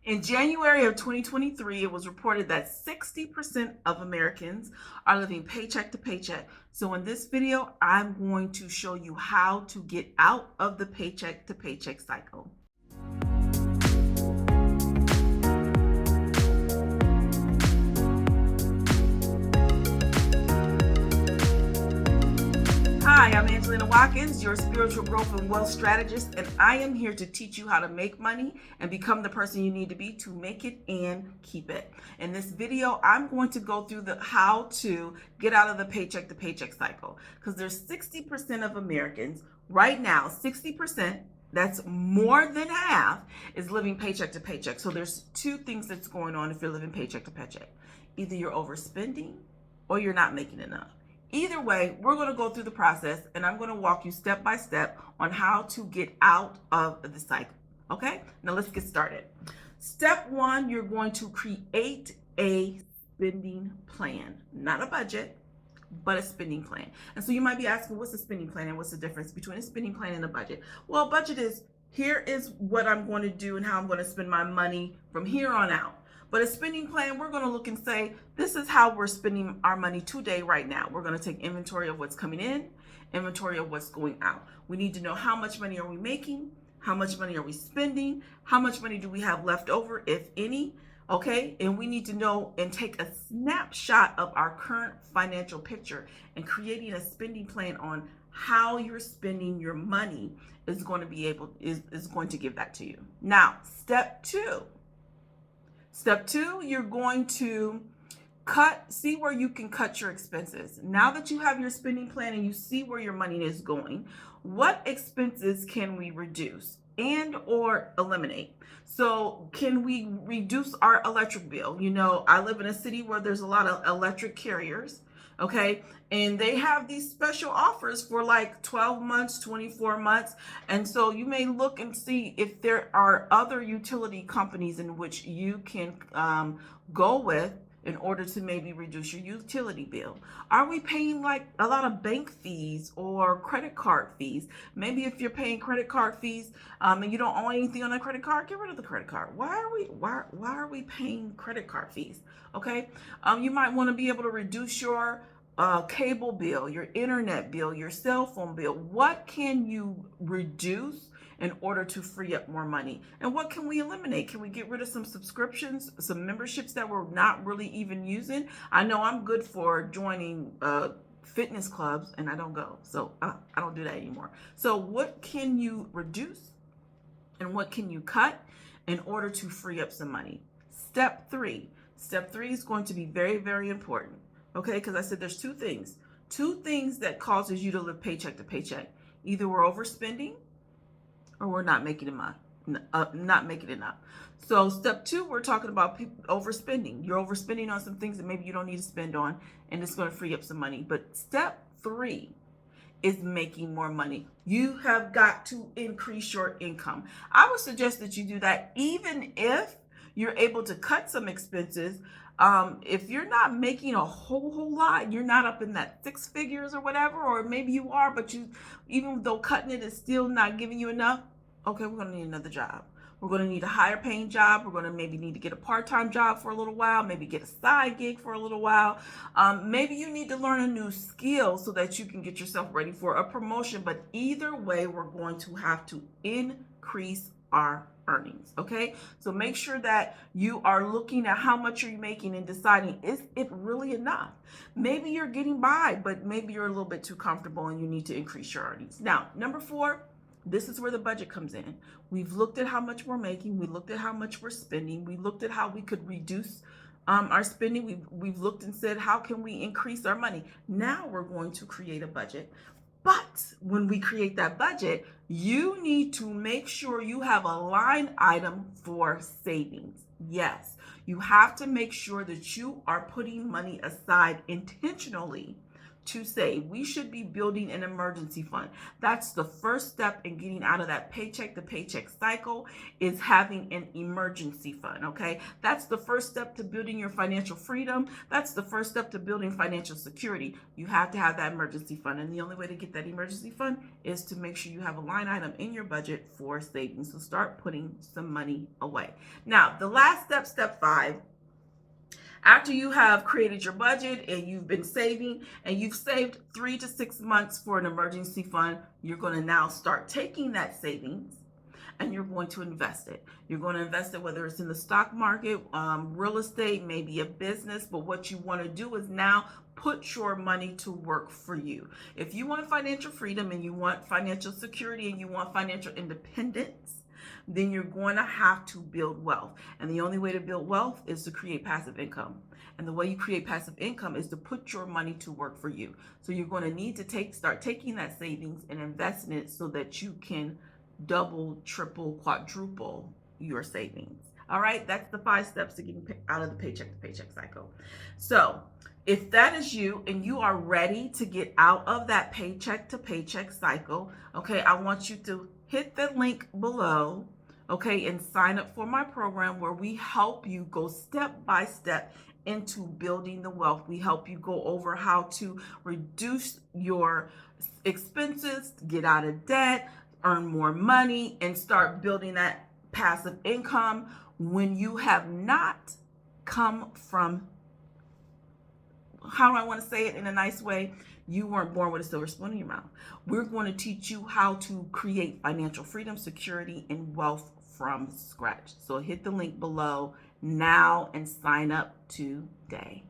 In January of 2023, it was reported that 60% of Americans are living paycheck to paycheck. So in this video, I'm going to show you how to get out of the paycheck to paycheck cycle. Hi, I'm Angelina Watkins, your spiritual growth and wealth strategist, and I am here to teach you how to make money and become the person you need to be to make it and keep it. In this video, I'm going to go through the how to get out of the paycheck to paycheck cycle, because there's 60% of Americans right now, 60%, that's more than half, is living paycheck to paycheck. So there's two things that's going on if you're living paycheck to paycheck. Either you're overspending or you're not making enough. Either way, we're going to go through the process and I'm going to walk you step by step on how to get out of the cycle. Okay, now let's get started. Step one, you're going to create a spending plan, not a budget, but a spending plan. And so you might be asking, what's a spending plan and what's the difference between a spending plan and a budget? Well, a budget is, here is what I'm going to do and how I'm going to spend my money from here on out. But a spending plan, we're going to look and say, this is how we're spending our money today, right now. We're going to take inventory of what's coming in, inventory of what's going out. We need to know how much money are we making, how much money are we spending, how much money do we have left over, if any, okay? And we need to know and take a snapshot of our current financial picture, and creating a spending plan on how you're spending your money is going to give that to you. Now, step two, you're going to see where you can cut your expenses. Now that you have your spending plan and you see where your money is going, what expenses can we reduce and or eliminate? So can we reduce our electric bill? You know, I live in a city where there's a lot of electric carriers, okay? And they have these special offers for like 12 months, 24 months. And so you may look and see if there are other utility companies in which you can go with in order to maybe reduce your utility bill. Are we paying like a lot of bank fees or credit card fees? Maybe if you're paying credit card fees and you don't own anything on a credit card, get rid of the credit card. Why are we paying credit card fees? Okay, you might want to be able to reduce your cable bill, your internet bill, your cell phone bill. What can you reduce in order to free up more money? And what can we eliminate? Can we get rid of some subscriptions, some memberships that we're not really even using? I know I'm good for joining fitness clubs and I don't go, so I don't do that anymore. So what can you reduce and what can you cut in order to free up some money? Step three is going to be very, very important. Okay, because I said there's two things that causes you to live paycheck to paycheck. Either we're overspending or we're not making enough. So step two, we're talking about overspending. You're overspending on some things that maybe you don't need to spend on, and it's going to free up some money. But step three is making more money. You have got to increase your income. I would suggest that you do that even if you're able to cut some expenses. If you're not making a whole lot, you're not up in that six figures or whatever, or maybe you are, but even though cutting it is still not giving you enough, okay, we're going to need another job. We're going to need a higher paying job. We're going to maybe need to get a part-time job for a little while, maybe get a side gig for a little while. Maybe you need to learn a new skill so that you can get yourself ready for a promotion. But either way, we're going to have to increase our earnings. Okay, so make sure that you are looking at how much you're making and deciding, is it really enough? Maybe you're getting by, but maybe you're a little bit too comfortable and you need to increase your earnings. Now, number four, this is where the budget comes in. We've looked at how much we're making. We looked at how much we're spending. We looked at how we could reduce our spending. We've looked and said, how can we increase our money? Now we're going to create a budget. But when we create that budget, you need to make sure you have a line item for savings. Yes, you have to make sure that you are putting money aside intentionally to save. We should be building an emergency fund. That's the first step in getting out of that paycheck to paycheck cycle, is having an emergency fund, okay? That's the first step to building your financial freedom. That's the first step to building financial security. You have to have that emergency fund, and the only way to get that emergency fund is to make sure you have a line item in your budget for savings. So start putting some money away. Now, the last step, step 5, after you have created your budget and you've been saving and you've saved 3 to 6 months for an emergency fund, you're going to now start taking that savings and you're going to invest it. You're going to invest it, whether it's in the stock market, real estate, maybe a business. But what you want to do is now put your money to work for you. If you want financial freedom and you want financial security and you want financial independence, then you're going to have to build wealth. And the only way to build wealth is to create passive income. And the way you create passive income is to put your money to work for you. So you're going to need to start taking that savings and investing it so that you can double, triple, quadruple your savings. All right, that's the 5 steps to getting out of the paycheck to paycheck cycle. So if that is you and you are ready to get out of that paycheck to paycheck cycle, okay, I want you to hit the link below, okay, and sign up for my program where we help you go step by step into building the wealth. We help you go over how to reduce your expenses, get out of debt, earn more money, and start building that passive income when you have not come from, how do I want to say it in a nice way? You weren't born with a silver spoon in your mouth. We're going to teach you how to create financial freedom, security, and wealth from scratch. So hit the link below now and sign up today.